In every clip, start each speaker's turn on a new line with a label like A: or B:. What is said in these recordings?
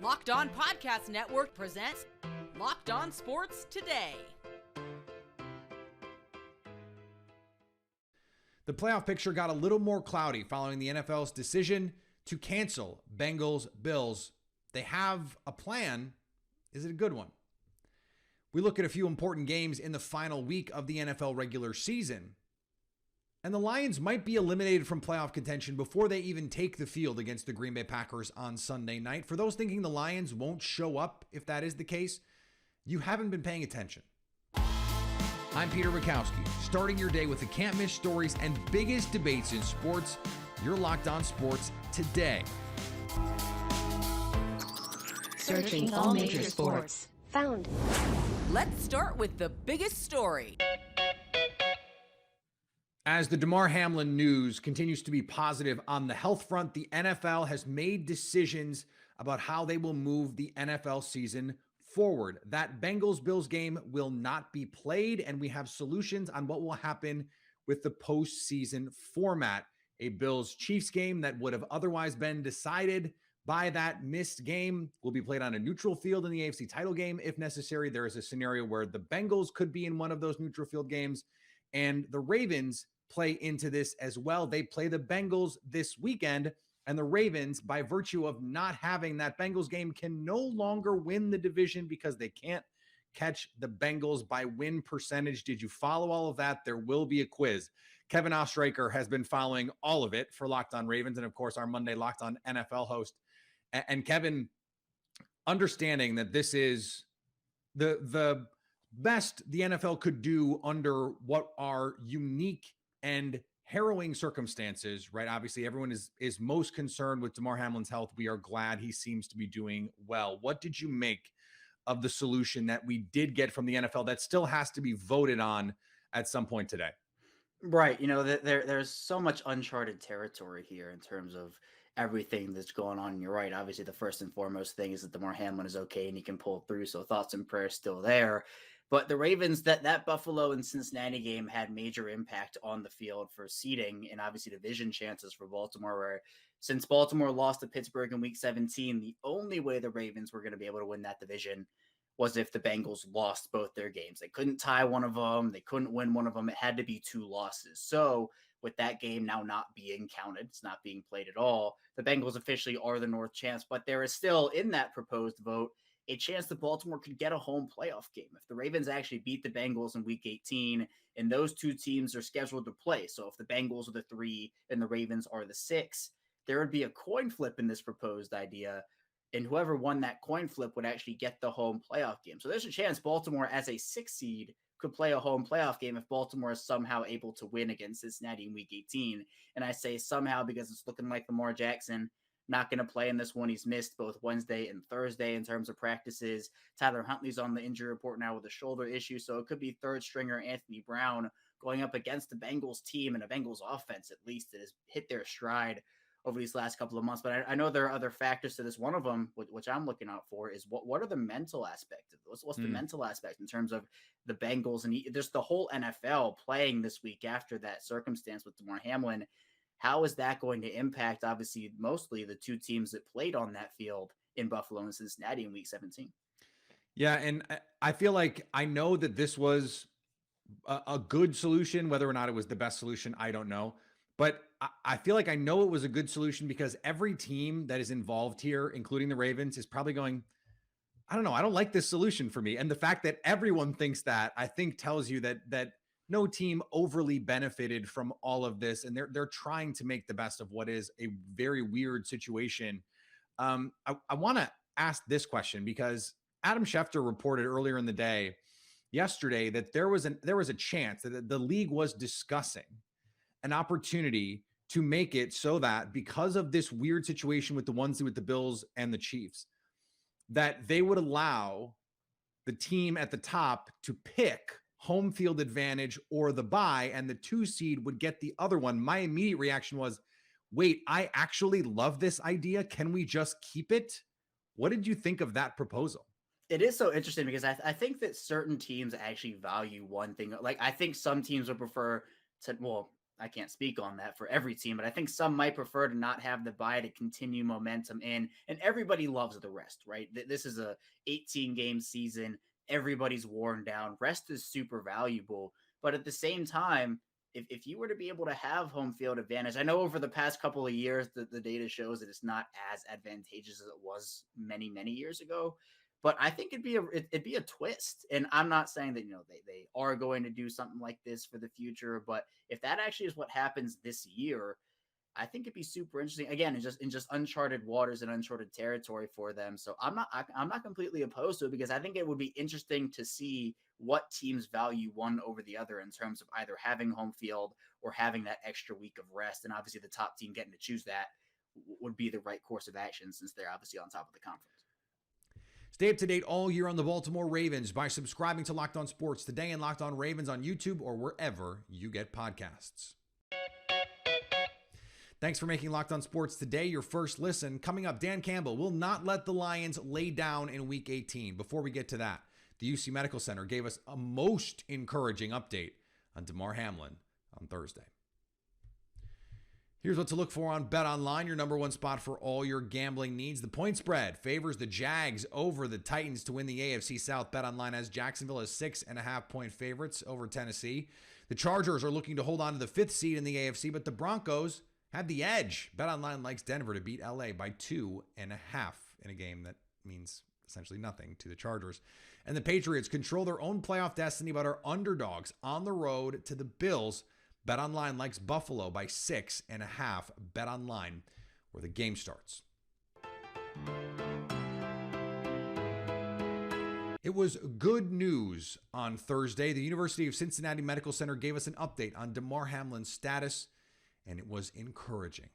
A: Locked On Podcast Network presents Locked On Sports Today.
B: The playoff picture got a little more cloudy following the NFL's decision to cancel Bengals-Bills. They have a plan. Is it a good one? We look at a few important games in the final week of the NFL regular season. And the Lions might be eliminated from playoff contention before they even take the field against the Green Bay Packers on Sunday night. For those thinking the Lions won't show up if that is the case, you haven't been paying attention. I'm Peter Bukowski, starting your day with the can't-miss stories and biggest debates in sports. You're Locked On Sports Today.
C: Searching all major sports. Found.
A: Let's start with the biggest story.
B: As the Damar Hamlin news continues to be positive on the health front, the NFL has made decisions about how they will move the NFL season forward. That Bengals-Bills game will not be played, and we have solutions on what will happen with the postseason format. A Bills-Chiefs game that would have otherwise been decided by that missed game will be played on a neutral field in the AFC title game. If necessary, there is a scenario where the Bengals could be in one of those neutral field games, and the Ravens play into this as well. They play the Bengals this weekend, and the Ravens, by virtue of not having that Bengals game, can no longer win the division because they can't catch the Bengals by win percentage. Did you follow all of that? There will be a quiz. Kevin Ostreicher has been following all of it for Locked On Ravens, and of course, our Monday Locked On NFL host. And Kevin, understanding that this is the best the NFL could do under what are unique and harrowing circumstances, right? Obviously, everyone is most concerned with Damar Hamlin's health. We are glad he seems to be doing well. What did you make of the solution that we did get from the NFL that still has to be voted on at some point today?
D: Right. You know, there's so much uncharted territory here in terms of everything that's going on. And you're right. Obviously, the first and foremost thing is that Damar Hamlin is okay and he can pull through. So thoughts and prayers still there. But the Ravens, that Buffalo and Cincinnati game had major impact on the field for seeding and obviously division chances for Baltimore, where since Baltimore lost to Pittsburgh in week 17, the only way the Ravens were going to be able to win that division was if the Bengals lost both their games. They couldn't tie one of them. They couldn't win one of them. It had to be two losses. So with that game now not being counted, it's not being played at all, the Bengals officially are the North champs. But there is still, in that proposed vote, a chance that Baltimore could get a home playoff game. If the Ravens actually beat the Bengals in week 18, and those two teams are scheduled to play, so if the Bengals are the 3 and the Ravens are the 6, there would be a coin flip in this proposed idea, and whoever won that coin flip would actually get the home playoff game. So there's a chance Baltimore as a 6 seed could play a home playoff game if Baltimore is somehow able to win against Cincinnati in week 18. And I say somehow because it's looking like Lamar Jackson not going to play in this one. He's missed both Wednesday and Thursday in terms of practices. Tyler Huntley's on the injury report now with a shoulder issue, so it could be third stringer Anthony Brown going up against the Bengals team and a Bengals offense, at least, that has hit their stride over these last couple of months. But I know there are other factors to this. One of them, which I'm looking out for, is what are the mental aspects of this? What's the mental aspect in terms of the Bengals and just the whole NFL playing this week after that circumstance with Damar Hamlin? How is that going to impact, obviously, mostly the two teams that played on that field in Buffalo and Cincinnati in week 17?
B: Yeah, and I feel like I know that this was a good solution. Whether or not it was the best solution, I don't know. But I feel like I know it was a good solution because every team that is involved here, including the Ravens, is probably going, I don't know, I don't like this solution for me. And the fact that everyone thinks that, I think, tells you that no team overly benefited from all of this, and they're trying to make the best of what is a very weird situation. I want to ask this question because Adam Schefter reported earlier in the day yesterday that there was a chance that the league was discussing an opportunity to make it so that because of this weird situation with the Bills and the Chiefs, that they would allow the team at the top to pick home field advantage or the bye, and the 2 seed would get the other one. My immediate reaction was, wait, I actually love this idea. Can we just keep it? What did you think of that proposal?
D: It is so interesting because I think that certain teams actually value one thing. Like, I think some teams would prefer to, well, I can't speak on that for every team, but I think some might prefer to not have the bye to continue momentum in, and everybody loves the rest, right? This is a 18 game season. Everybody's worn down. Rest is super valuable, but at the same time, if you were to be able to have home field advantage, I know over the past couple of years, the data shows that it's not as advantageous as it was many, many years ago. But I think it'd be a twist. And I'm not saying that, they are going to do something like this for the future. But if that actually is what happens this year, I think it'd be super interesting. Again, in just uncharted waters and uncharted territory for them. So I'm not completely opposed to it, because I think it would be interesting to see what teams value one over the other in terms of either having home field or having that extra week of rest. And obviously the top team getting to choose that would be the right course of action, since they're obviously on top of the conference.
B: Stay up to date all year on the Baltimore Ravens by subscribing to Locked On Sports Today and Locked On Ravens on YouTube or wherever you get podcasts. Thanks for making Locked On Sports Today your first listen. Coming up, Dan Campbell will not let the Lions lay down in Week 18. Before we get to that, the UC Medical Center gave us a most encouraging update on Damar Hamlin on Thursday. Here's what to look for on BetOnline, your number one spot for all your gambling needs. The point spread favors the Jags over the Titans to win the AFC South. BetOnline has Jacksonville as 6.5-point favorites over Tennessee. The Chargers are looking to hold on to the 5th seed in the AFC, but the Broncos have the edge. BetOnline likes Denver to beat LA by 2.5 in a game that means essentially nothing to the Chargers. And the Patriots control their own playoff destiny but are underdogs on the road to the Bills. BetOnline likes Buffalo by 6.5. BetOnline, where the game starts. It was good news on Thursday. The University of Cincinnati Medical Center gave us an update on Damar Hamlin's status, and it was encouraging.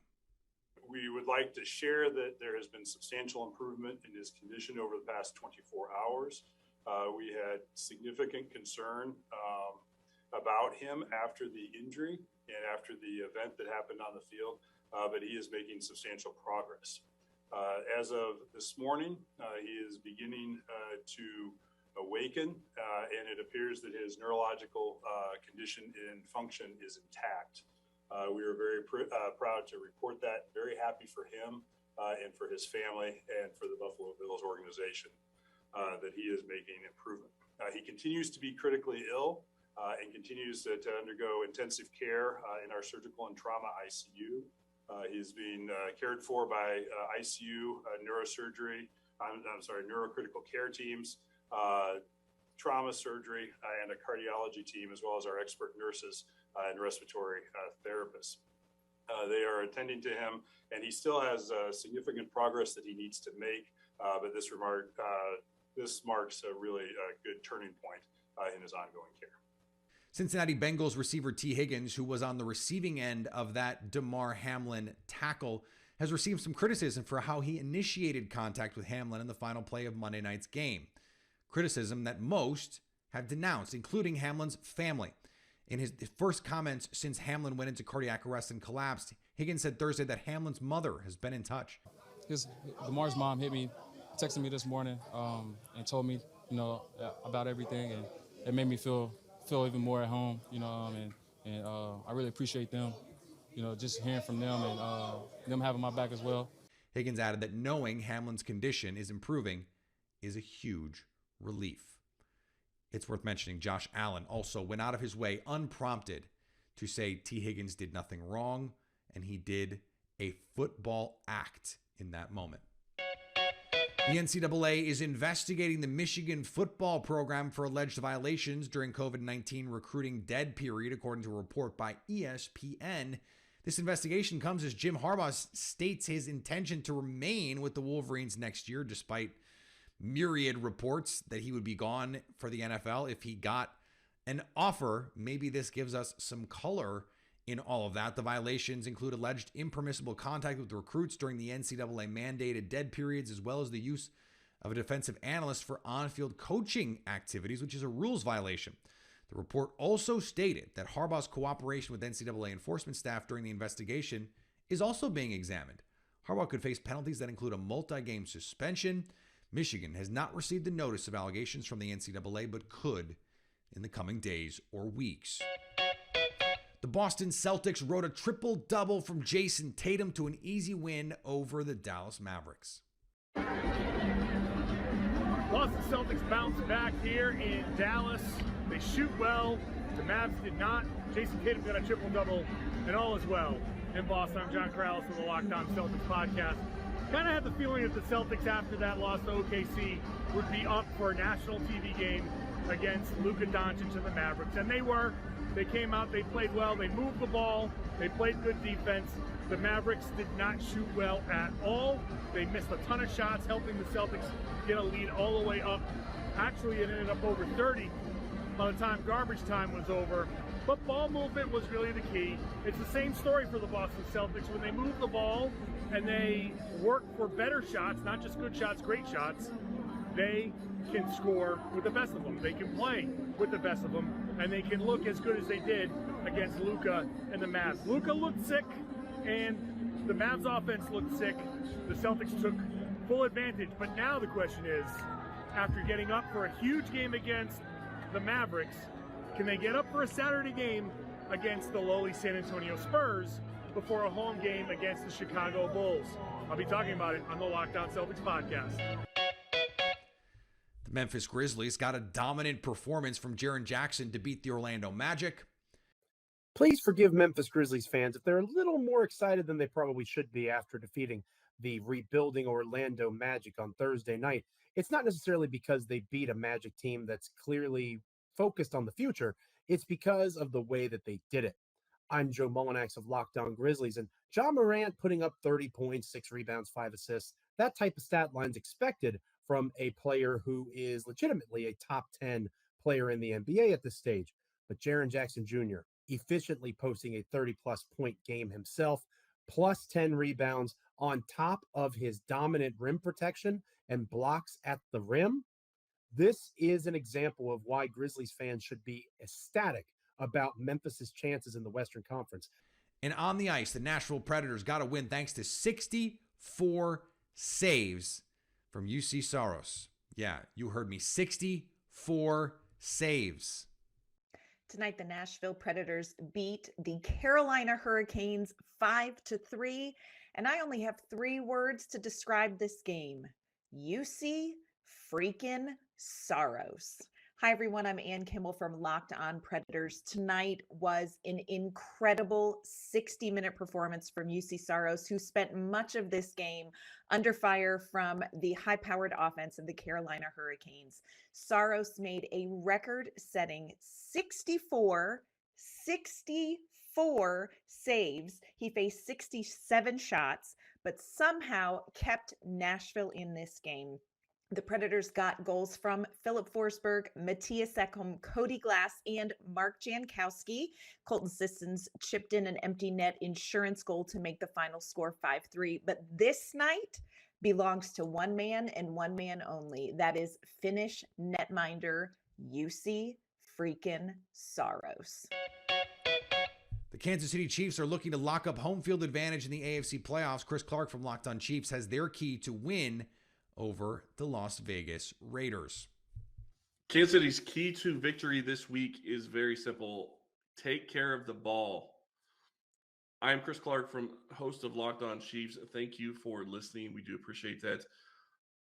E: We would like to share that there has been substantial improvement in his condition over the past 24 hours. We had significant concern about him after the injury and after the event that happened on the field, but he is making substantial progress. As of this morning, he is beginning to awaken, and it appears that his neurological condition and function is intact. We are very proud to report that, very happy for him and for his family and for the Buffalo Bills organization that he is making improvement. He continues to be critically ill and continues to undergo intensive care in our surgical and trauma ICU. He's being cared for by ICU neurocritical care teams, trauma surgery, and a cardiology team, as well as our expert nurses and respiratory therapists. They are attending to him, and he still has significant progress that he needs to make, but this marks a really good turning point in his ongoing care.
B: Cincinnati Bengals receiver Tee Higgins, who was on the receiving end of that Damar Hamlin tackle, has received some criticism for how he initiated contact with Hamlin in the final play of Monday night's game. Criticism that most have denounced, including Hamlin's family. In his first comments since Hamlin went into cardiac arrest and collapsed, Higgins said Thursday that Hamlin's mother has been in touch.
F: Damar's mom texted me this morning and told me, about everything, and it made me feel even more at home, and I really appreciate them, just hearing from them and them having my back as well.
B: Higgins added that knowing Hamlin's condition is improving is a huge relief. It's worth mentioning Josh Allen also went out of his way unprompted to say Tee Higgins did nothing wrong, and he did a football act in that moment. The NCAA is investigating the Michigan football program for alleged violations during COVID-19 recruiting dead period, according to a report by ESPN. This investigation comes as Jim Harbaugh states his intention to remain with the Wolverines next year, despite myriad reports that he would be gone for the NFL if he got an offer. Maybe this gives us some color in all of that. The violations include alleged impermissible contact with recruits during the NCAA mandated dead periods, as well as the use of a defensive analyst for on-field coaching activities, which is a rules violation. The report also stated that Harbaugh's cooperation with NCAA enforcement staff during the investigation is also being examined. Harbaugh could face penalties that include a multi-game suspension. Michigan has not received a notice of allegations from the NCAA, but could in the coming days or weeks. The Boston Celtics wrote a triple-double from Jason Tatum to an easy win over the Dallas Mavericks.
G: Boston Celtics bounce back here in Dallas. They shoot well. The Mavs did not. Jason Tatum got a triple-double, and all is well in Boston. I'm John Corrales from the Locked On Celtics podcast. Kind of had the feeling that the Celtics, after that loss to OKC, would be up for a national TV game against Luka Doncic and the Mavericks, and they were. They came out, they played well, they moved the ball, they played good defense. The Mavericks did not shoot well at all. They missed a ton of shots, helping the Celtics get a lead all the way up. Actually, it ended up over 30 by the time garbage time was over. But ball movement was really the key. It's the same story for the Boston Celtics. When they move the ball and they work for better shots, not just good shots, great shots, they can score with the best of them. They can play with the best of them, and they can look as good as they did against Luka and the Mavs. Luka looked sick, and the Mavs offense looked sick. The Celtics took full advantage. But now the question is, after getting up for a huge game against the Mavericks, can they get up for a Saturday game against the lowly San Antonio Spurs before a home game against the Chicago Bulls? I'll be talking about it on the Locked On Celtics podcast.
B: The Memphis Grizzlies got a dominant performance from Jaren Jackson to beat the Orlando Magic.
H: Please forgive Memphis Grizzlies fans if they're a little more excited than they probably should be after defeating the rebuilding Orlando Magic on Thursday night. It's not necessarily because they beat a Magic team that's clearly focused on the future. It's because of the way that they did it. I'm Joe Mullinax of Locked On Grizzlies, and John Morant putting up 30 points, 6 rebounds, 5 assists. That type of stat line's expected from a player who is legitimately a top 10 player in the NBA at this stage. But Jaren Jackson Jr. efficiently posting a 30-plus point game himself, plus 10 rebounds on top of his dominant rim protection and blocks at the rim. This is an example of why Grizzlies fans should be ecstatic about Memphis's chances in the Western Conference.
B: And on the ice, the Nashville Predators got a win thanks to 64 saves from Juuse Sarros. Yeah, you heard me. 64 saves.
I: Tonight, the Nashville Predators beat the Carolina Hurricanes 5-3. And I only have 3 words to describe this game. Juuse freaking Sarros. Hi, everyone. I'm Ann Kimmel from Locked On Predators. Tonight was an incredible 60-minute performance from Juuse Sarros, who spent much of this game under fire from the high-powered offense of the Carolina Hurricanes. Sarros made a record-setting 64 saves. He faced 67 shots, but somehow kept Nashville in this game. The Predators got goals from Philip Forsberg, Matthias Ekholm, Cody Glass, and Mark Jankowski. Colton Sissons chipped in an empty net insurance goal to make the final score 5-3. But this night belongs to one man and one man only. That is Finnish netminder Juuse freaking Sarros.
B: The Kansas City Chiefs are looking to lock up home field advantage in the AFC Playoffs. Chris Clark from Locked On Chiefs has their key to win over the Las Vegas Raiders.
J: Kansas City's key to victory this week is very simple. Take care of the ball. I'm Chris Clark, host of Locked On Chiefs. Thank you for listening. We do appreciate that.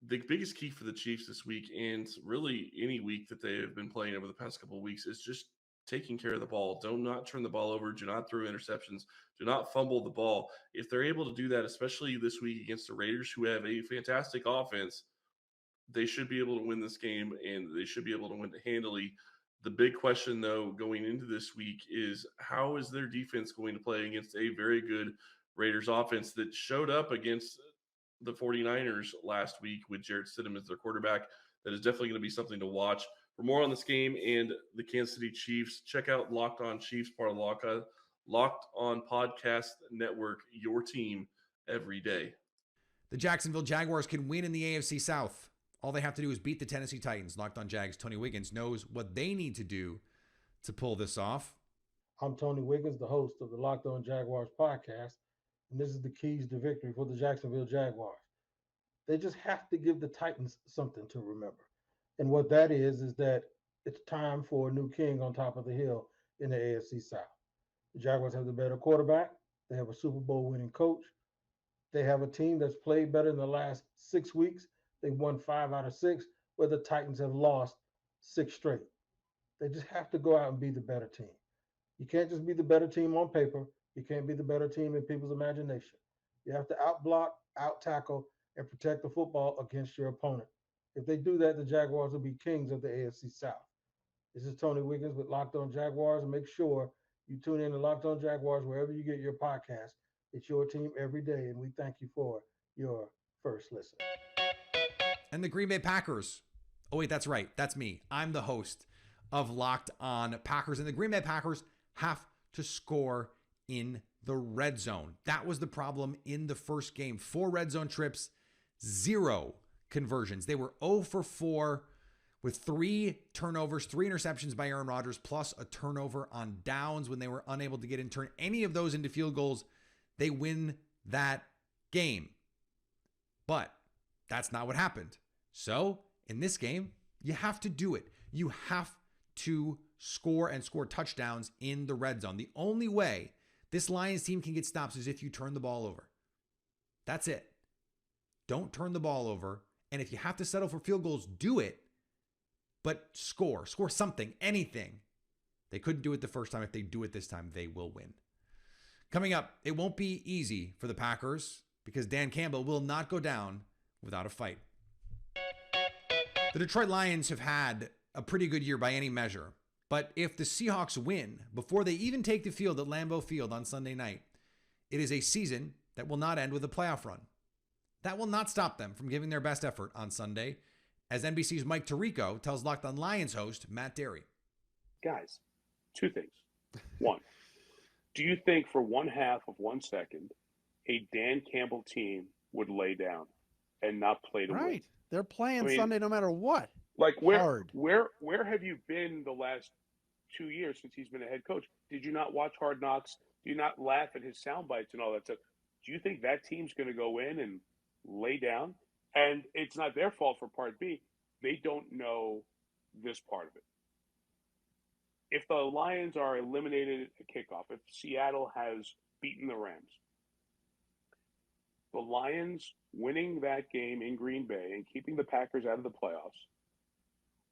J: The biggest key for the Chiefs this week, and really any week that they have been playing over the past couple of weeks, is just taking care of the ball. Do not turn the ball over. Do not throw interceptions. Do not fumble the ball. If they're able to do that, especially this week against the Raiders, who have a fantastic offense, they should be able to win this game, and they should be able to win it handily. The big question, though, going into this week is how is their defense going to play against a very good Raiders offense that showed up against the 49ers last week with Jarrett Stidham as their quarterback? That is definitely going to be something to watch. For more on this game and the Kansas City Chiefs, check out Locked On Chiefs, part of Locked On Podcast Network, your team every day.
B: The Jacksonville Jaguars can win in the AFC South. All they have to do is beat the Tennessee Titans. Locked On Jags, Tony Wiggins knows what they need to do to pull this off.
K: I'm Tony Wiggins, the host of the Locked On Jaguars podcast, and this is the keys to victory for the Jacksonville Jaguars. They just have to give the Titans something to remember. And what that is that it's time for a new king on top of the hill in the AFC South. The Jaguars have the better quarterback. They have a Super Bowl winning coach. They have a team that's played better in the last 6 weeks. They won 5 out of 6, where the Titans have lost 6 straight. They just have to go out and be the better team. You can't just be the better team on paper. You can't be the better team in people's imagination. You have to out-block, out-tackle, and protect the football against your opponent. If they do that, the Jaguars will be kings of the AFC South. This is Tony Wiggins with Locked On Jaguars, and make sure you tune in to Locked On Jaguars wherever you get your podcast. It's your team every day, and we thank you for your first listen.
B: And the Green Bay Packers. Oh, wait, that's right. That's me. I'm the host of Locked On Packers, and the Green Bay Packers have to score in the red zone. That was the problem in the first game. 4 red zone trips, 0 conversions. They were 0 for 4 with 3 turnovers, 3 interceptions by Aaron Rodgers, plus a turnover on downs when they were unable to turn any of those into field goals. They win that game. But that's not what happened. So in this game, you have to do it. You have to score and score touchdowns in the red zone. The only way this Lions team can get stops is if you turn the ball over. That's it. Don't turn the ball over. And if you have to settle for field goals, do it. But score something, anything. They couldn't do it the first time. If they do it this time, they will win. Coming up, it won't be easy for the Packers because Dan Campbell will not go down without a fight. The Detroit Lions have had a pretty good year by any measure. But if the Seahawks win before they even take the field at Lambeau Field on Sunday night, it is a season that will not end with a playoff run. That will not stop them from giving their best effort on Sunday, as NBC's Mike Tirico tells Locked On Lions host Matt Derry.
L: Guys, 2 things. 1, do you think for 1/2 of 1 second a Dan Campbell team would lay down and not play to win?
M: Right. They're playing Sunday no matter what.
L: Like where have you been the last 2 years since he's been a head coach? Did you not watch Hard Knocks? Do you not laugh at his sound bites and all that stuff? Do you think that team's going to go in and lay down? And it's not their fault for part B. They don't know this part of it. If the Lions are eliminated at kickoff, if Seattle has beaten the Rams, the Lions winning that game in Green Bay and keeping the Packers out of the playoffs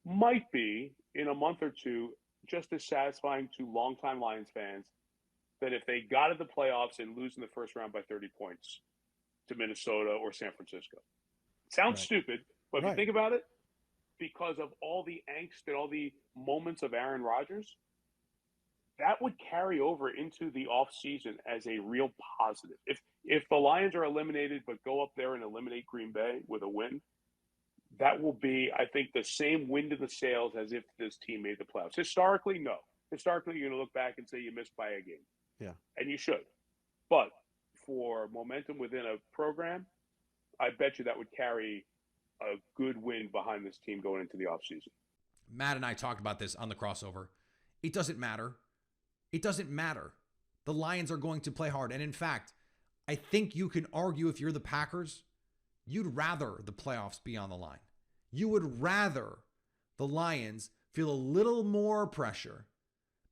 L: might be, in a month or 2, just as satisfying to longtime Lions fans that if they got to the playoffs and lose in the first round by 30 points to Minnesota or San Francisco. Sounds stupid, but if you think about it, because of all the angst and all the moments of Aaron Rodgers, that would carry over into the offseason as a real positive. If the Lions are eliminated but go up there and eliminate Green Bay with a win, that will be, I think, the same wind in the sails as if this team made the playoffs. Historically, no. Historically, you're going to look back and say you missed by a game.
M: Yeah.
L: And you should. But for momentum within a program, I bet you that would carry a good wind behind this team going into the offseason.
B: Matt and I talked about this on the crossover. It doesn't matter. It doesn't matter. The Lions are going to play hard. And in fact, I think you can argue if you're the Packers, you'd rather the playoffs be on the line. You would rather the Lions feel a little more pressure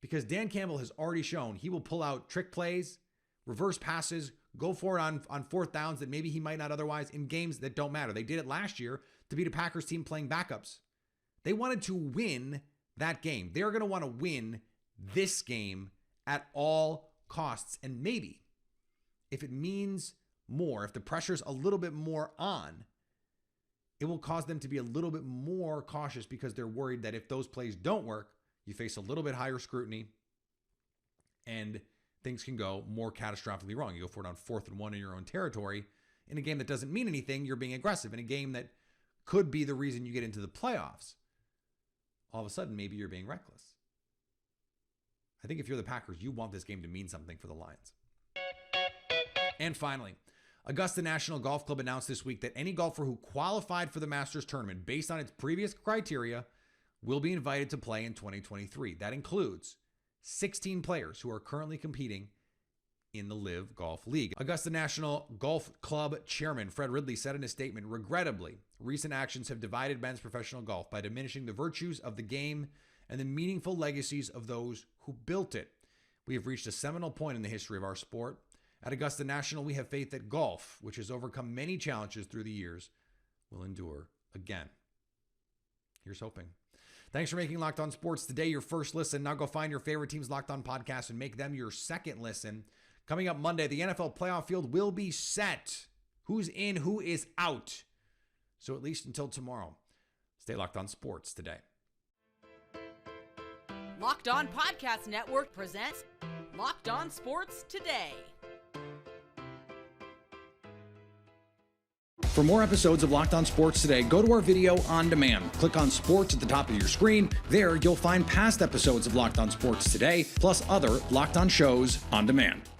B: because Dan Campbell has already shown he will pull out trick plays, reverse passes, go for it on 4th downs that maybe he might not otherwise in games that don't matter. They did it last year to beat a Packers team playing backups. They wanted to win that game. They're going to want to win this game at all costs. And maybe if it means more, if the pressure's a little bit more on, it will cause them to be a little bit more cautious because they're worried that if those plays don't work, you face a little bit higher scrutiny and things can go more catastrophically wrong. You go for it on 4th and 1 in your own territory in a game that doesn't mean anything. You're being aggressive in a game that could be the reason you get into the playoffs. All of a sudden, maybe you're being reckless. I think if you're the Packers, you want this game to mean something for the Lions. And finally, Augusta National Golf Club announced this week that any golfer who qualified for the Masters tournament based on its previous criteria will be invited to play in 2023. That includes 16 players who are currently competing in the Live Golf League. Augusta National Golf Club Chairman Fred Ridley said in a statement, regrettably, recent actions have divided men's professional golf by diminishing the virtues of the game and the meaningful legacies of those who built it. We have reached a seminal point in the history of our sport. At Augusta National, we have faith that golf, which has overcome many challenges through the years, will endure again. Here's hoping. Thanks for making Locked On Sports today your first listen. Now go find your favorite team's Locked On podcast and make them your second listen. Coming up Monday, the NFL playoff field will be set. Who's in, who is out. So at least until tomorrow, stay Locked On Sports today.
A: Locked On Podcast Network presents Locked On Sports Today.
B: For more episodes of Locked On Sports Today, go to our video on demand. Click on Sports at the top of your screen. There, you'll find past episodes of Locked On Sports Today, plus other Locked On shows on demand.